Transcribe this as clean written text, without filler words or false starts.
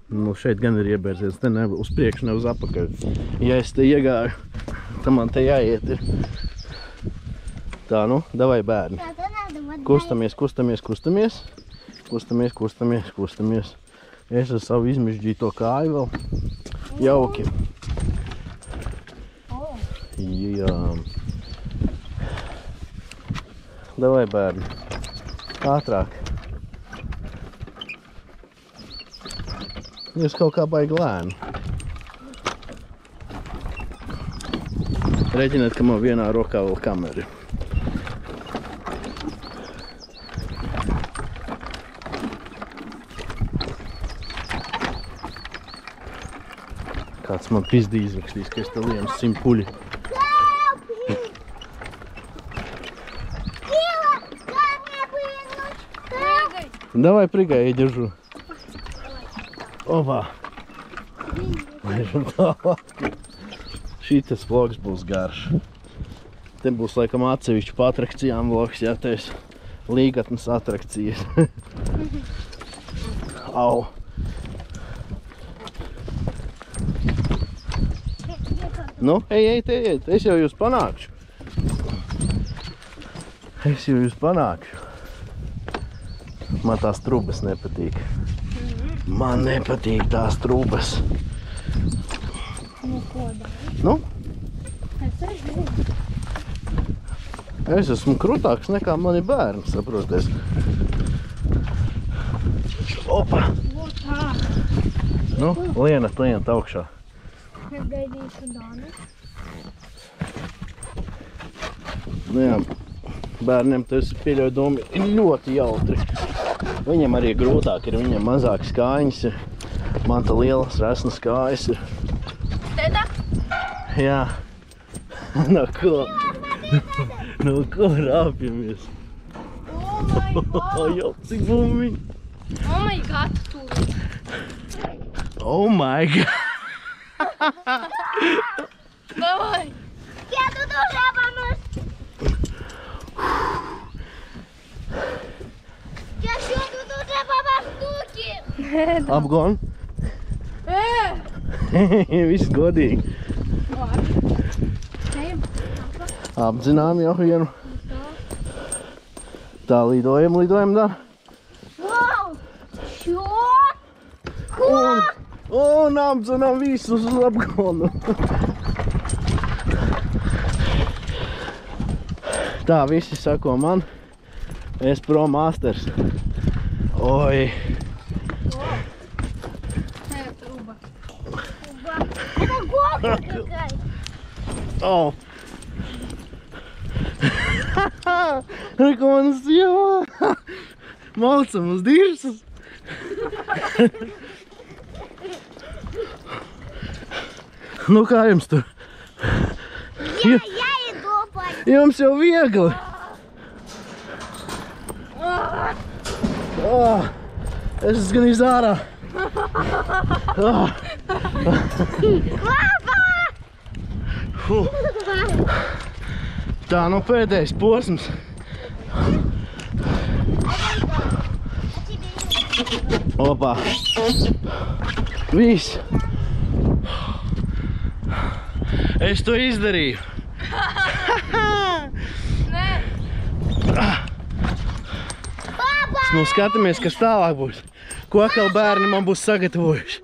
Nu, šeit gan ir iebērzies, te ne uz priekšu, ne uz apakaļ. Ja es te iegāju, tad man te jāiet ir. Tā, nu, davai bērni. Kustamies, kustamies, kustamies. Kustamies, kustamies, kustamies. Es ar savu izmežģīto kāju vēl. Jauki. Jā. Davai bērni. Ātrāk. Jūs kaut kā baigi lēni. Reģiniet, ka man vienā rokā vēl kamera. Kāds man pizdi izrakstīs, ka es te lienu 100 puļi. Давай прыгай, я держу. Опа. Šitas vlogs būs garš. Te būs laikam atsevišķi pa atrakcijām vlogs, jā, te es līgatnes atrakcijas. Au. Nu, ej, es jau jūs panākšu. Es jau jūs panākšu. Man tās trubas nepatīk. Man nepatīk tās trubas. Nu, ko dari? Nu? Es Es esmu krutāks nekā mani bērni, saproties. Opa! tā. Nu, lienat augšā. Es gaidīšu Dānu. Nu jā, bērniem tas pieļauj domu ir ļoti jautri. Viņam arī grūtāk ir, viņam mazākas kājiņas ir. Man tā lielas, resnas kājas ir. Tētā? Jā. No ko? No ko rāpjamies? Oh my god! Jau cik bumbiņi. Oh my god, tu! Oh my god. Давай! Я тут уже помощь! Я еще тут уже помощь штуки! Apgon. Viss godīgi. Apdzinām jau vienu. Tā, lidojam, dar. Вау! Что? Un apdzinām visus uz apgonu. Tā, visi sako man. Es pro masters. Oi. Труба. Это голка какая! Oh. Reku man sievā. Maucam uz dižas. Nu kā jums tur? Я иду по... Jums jau viegli. Es esmu gan iz ārā. Tā, nu pēdējais posms. Opā. Viss. Es to izdarīju. Nu skatāmies, kas tālāk būs. Ko atkal bērni man būs sagatavojuši.